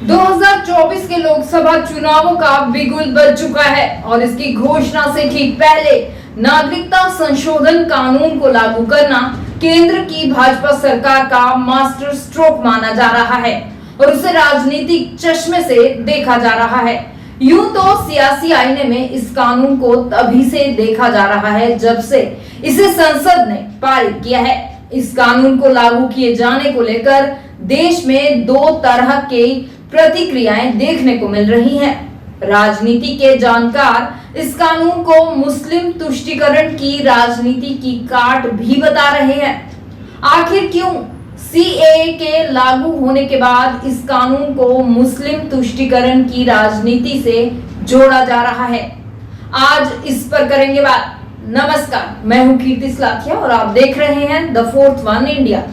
2024 के लोकसभा चुनावों का बिगुल बज चुका है और इसकी घोषणा से ठीक पहले नागरिकता संशोधन कानून को लागू करना केंद्र की भाजपा सरकार का मास्टर स्ट्रोक माना जा रहा है और उसे राजनीतिक चश्मे से देखा जा रहा है। यूं तो सियासी आईने में इस कानून को तभी से देखा जा रहा है जब से इसे संसद ने पारित किया है। इस कानून को लागू किए जाने को लेकर देश में दो तरह की प्रतिक्रियाएं देखने को मिल रही हैं। राजनीति के जानकार इस कानून को मुस्लिम तुष्टीकरण की राजनीति की काट भी बता रहे हैं। आखिर क्यों सीएए के लागू होने के बाद इस कानून को मुस्लिम तुष्टीकरण की राजनीति से जोड़ा जा रहा है, आज इस पर करेंगे बात। नमस्कार, मैं हूं कीर्ति सलाथिया और आप देख रहे हैं the fourth one India.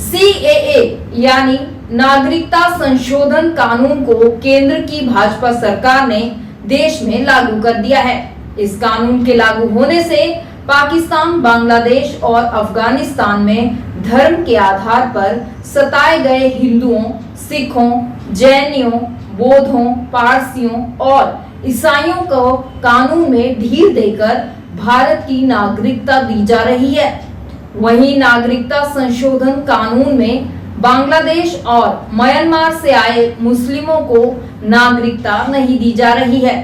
CAA यानी नागरिकता संशोधन कानून को केंद्र की भाजपा सरकार ने देश में लागू कर दिया है। इस कानून के लागू होने से पाकिस्तान, बांग्लादेश और अफगानिस्तान में धर्म के आधार पर सताए गए हिंदुओं, सिखों, जैनियों, बौद्धों, पारसियों और ईसाइयों को कानून में ढील देकर भारत की नागरिकता दी जा रही है। वहीं नागरिकता संशोधन कानून में बांग्लादेश और म्यांमार से आए मुस्लिमों को नागरिकता नहीं दी जा रही है,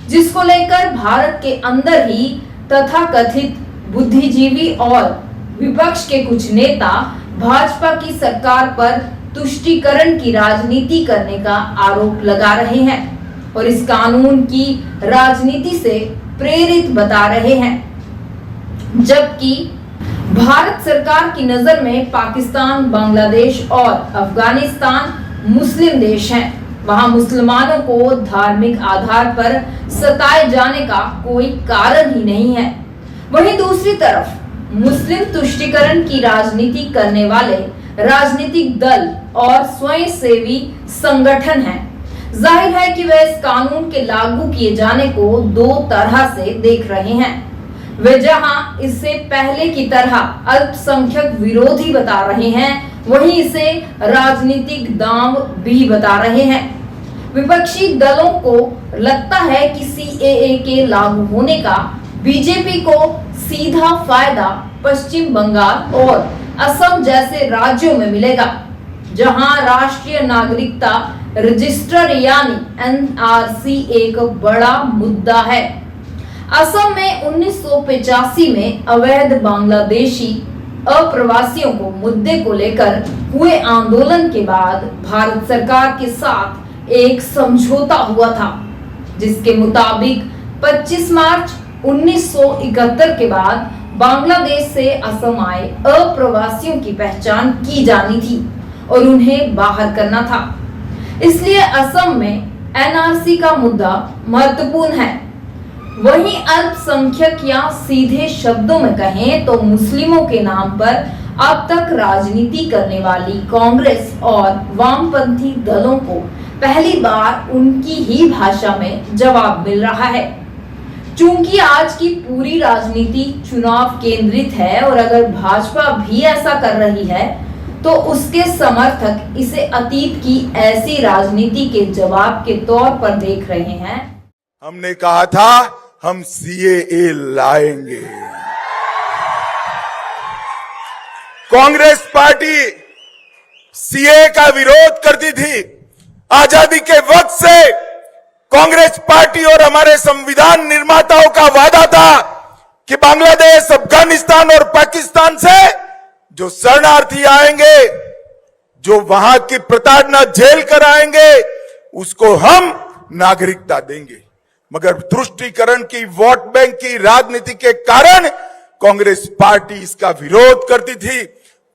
जिसको लेकर भारत के अंदर ही तथाकथित बुद्धिजीवी और विपक्ष के कुछ नेता भाजपा की सरकार पर तुष्टीकरण की राजनीति करने का आरोप लगा रहे हैं और इस कानून की राजनीति से प्रेरित बता रहे हैं। जबकि भारत सरकार की नजर में पाकिस्तान, बांग्लादेश और अफगानिस्तान मुस्लिम देश हैं। वहां मुसलमानों को धार्मिक आधार पर सताए जाने का कोई कारण ही नहीं है। वहीं दूसरी तरफ मुस्लिम तुष्टीकरण की राजनीति करने वाले राजनीतिक दल और स्वयंसेवी संगठन हैं। जाहिर है कि वे इस कानून के लागू किए जाने को दो तरह से देख रहे हैं। वे जहां इससे पहले की तरह अल्पसंख्यक विरोधी बता रहे हैं, वहीं इसे राजनीतिक दांव भी बता रहे हैं। विपक्षी दलों को लगता है कि सीएए के लागू होने का बीजेपी को सीधा फायदा पश्चिम बंगाल और असम जैसे राज्यों में मिलेगा, जहां राष्ट्रीय नागरिकता रजिस्टर यानी एनआरसी एक बड़ा मुद्दा है। असम में 1985 में अवैध बांग्लादेशी अप्रवासियों को मुद्दे को लेकर हुए आंदोलन के बाद भारत सरकार के साथ एक समझौता हुआ था, जिसके मुताबिक 25 मार्च 1971 के बाद बांग्लादेश से असम आए अप्रवासियों की पहचान की जानी थी और उन्हें बाहर करना था। इसलिए असम में एनआरसी का मुद्दा महत्वपूर्ण है। वहीं अल्पसंख्यक या सीधे शब्दों में कहें तो मुस्लिमों के नाम पर अब तक राजनीति करने वाली कांग्रेस और वामपंथी दलों को पहली बार उनकी ही भाषा में जवाब मिल रहा है। चूंकि आज की पूरी राजनीति चुनाव केंद्रित है और अगर भाजपा भी ऐसा कर रही है तो उसके समर्थक इसे अतीत की ऐसी राजनीति के जवाब के तौर पर देख रहे हैं। हमने कहा था हम सीएए लाएंगे। कांग्रेस पार्टी सीएए का विरोध करती थी। आजादी के वक्त से कांग्रेस पार्टी और हमारे संविधान निर्माताओं का वादा था कि बांग्लादेश, अफगानिस्तान और पाकिस्तान से जो शरणार्थी आएंगे, जो वहां की प्रताड़ना झेल कर आएंगे, उसको हम नागरिकता देंगे। मगर तुष्टीकरण की, वोट बैंक की राजनीति के कारण कांग्रेस पार्टी इसका विरोध करती थी।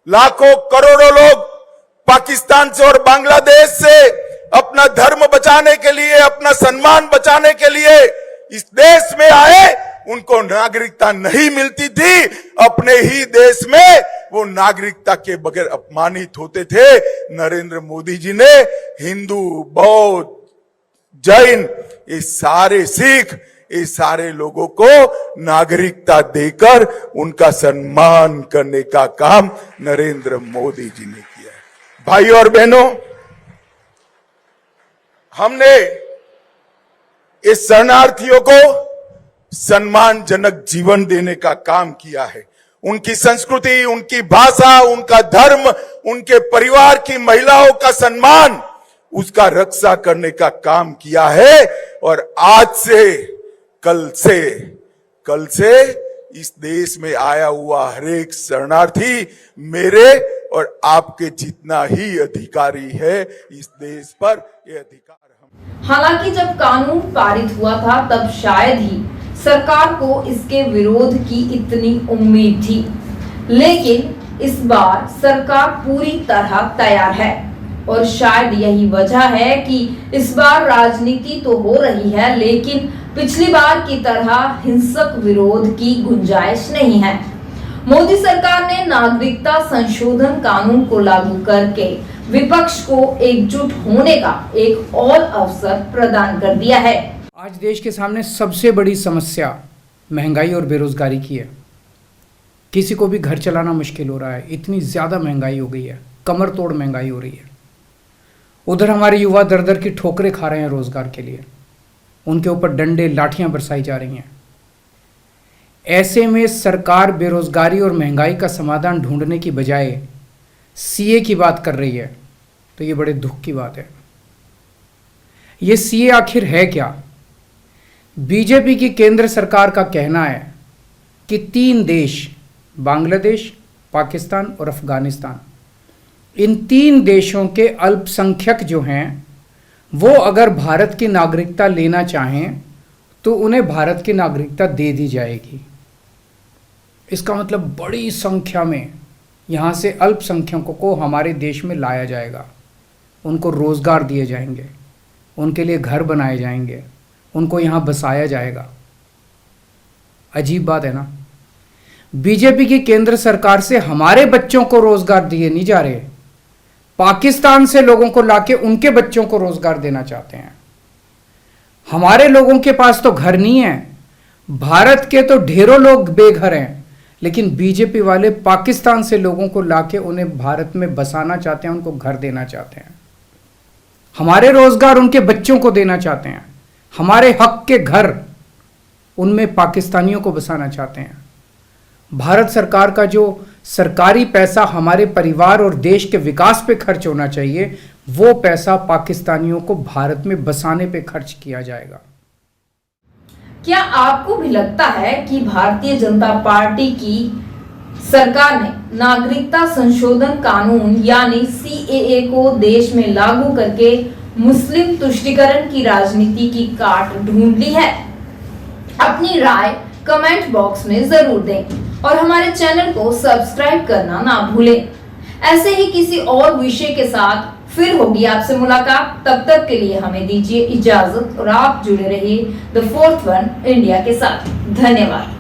लाखों करोड़ों लोग पाकिस्तान से और बांग्लादेश से अपना धर्म बचाने के लिए, अपना सम्मान बचाने के लिए इस देश में आए, उनको नागरिकता नहीं मिलती थी। अपने ही देश में वो नागरिकता के बगैर अपमानित होते थे। नरेंद्र मोदी जी ने हिंदू, बौद्ध, जैन, ये सारे सिख, ये सारे लोगों को नागरिकता देकर उनका सम्मान करने का काम नरेंद्र मोदी जी ने किया है। भाई और बहनों, हमने इस शरणार्थियों को सम्मानजनक जीवन देने का काम किया है। उनकी संस्कृति, उनकी भाषा, उनका धर्म, उनके परिवार की महिलाओं का सम्मान, उसका रक्षा करने का काम किया है। और आज से कल से इस देश में आया हुआ हर एक शरणार्थी मेरे और आपके जितना ही अधिकारी है इस देश पर। ये अधिकार हम। हालांकि जब कानून पारित हुआ था तब शायद ही सरकार को इसके विरोध की इतनी उम्मीद थी, लेकिन इस बार सरकार पूरी तरह तैयार है और शायद यही वजह है कि इस बार राजनीति तो हो रही है, लेकिन पिछली बार की तरह हिंसक विरोध की गुंजाइश नहीं है। मोदी सरकार ने नागरिकता संशोधन कानून को लागू करके विपक्ष को एकजुट होने का एक और अवसर प्रदान कर दिया है। आज देश के सामने सबसे बड़ी समस्या महंगाई और बेरोजगारी की है। किसी को भी घर चलाना मुश्किल हो रहा है, इतनी ज़्यादा महंगाई हो गई है, कमर तोड़ महंगाई हो रही है। उधर हमारे युवा दर दर की ठोकरें खा रहे हैं रोजगार के लिए, उनके ऊपर डंडे लाठियां बरसाई जा रही हैं। ऐसे में सरकार बेरोजगारी और महंगाई का समाधान ढूंढने की बजाय सीए की बात कर रही है, तो ये बड़े दुख की बात है। ये सीए आखिर है क्या? बीजेपी की केंद्र सरकार का कहना है कि 3 देश, बांग्लादेश, पाकिस्तान और अफगानिस्तान, इन 3 देशों के अल्पसंख्यक जो हैं वो अगर भारत की नागरिकता लेना चाहें तो उन्हें भारत की नागरिकता दे दी जाएगी। इसका मतलब बड़ी संख्या में यहाँ से अल्पसंख्यकों को हमारे देश में लाया जाएगा, उनको रोज़गार दिए जाएंगे, उनके लिए घर बनाए जाएंगे, उनको यहाँ बसाया जाएगा। अजीब बात है ना। बीजेपी की केंद्र सरकार से हमारे बच्चों को रोज़गार दिए नहीं जा रहे, पाकिस्तान से लोगों को लाके उनके बच्चों को रोज़गार देना चाहते हैं। हमारे लोगों के पास तो घर नहीं है, भारत के तो ढेरों लोग बेघर हैं, लेकिन बीजेपी वाले पाकिस्तान से लोगों को लाके उन्हें भारत में बसाना चाहते हैं, उनको घर देना चाहते हैं। हमारे रोजगार उनके बच्चों को देना चाहते हैं, हमारे हक के घर उनमें पाकिस्तानियों को बसाना चाहते हैं। भारत सरकार का जो सरकारी पैसा हमारे परिवार और देश के विकास पे खर्च होना चाहिए, वो पैसा पाकिस्तानियों को भारत में बसाने पे खर्च किया जाएगा। क्या आपको भी लगता है कि भारतीय जनता पार्टी की सरकार ने नागरिकता संशोधन कानून यानी सीएए को देश में लागू करके मुस्लिम तुष्टीकरण की राजनीति की काट ढूंढ ली है? अपनी राय कमेंट बॉक्स में जरूर दें और हमारे चैनल को सब्सक्राइब करना ना भूलें। ऐसे ही किसी और विषय के साथ फिर होगी आपसे मुलाकात। तब तक के लिए हमें दीजिए इजाजत और आप जुड़े रहिए द 4th वन इंडिया के साथ। धन्यवाद।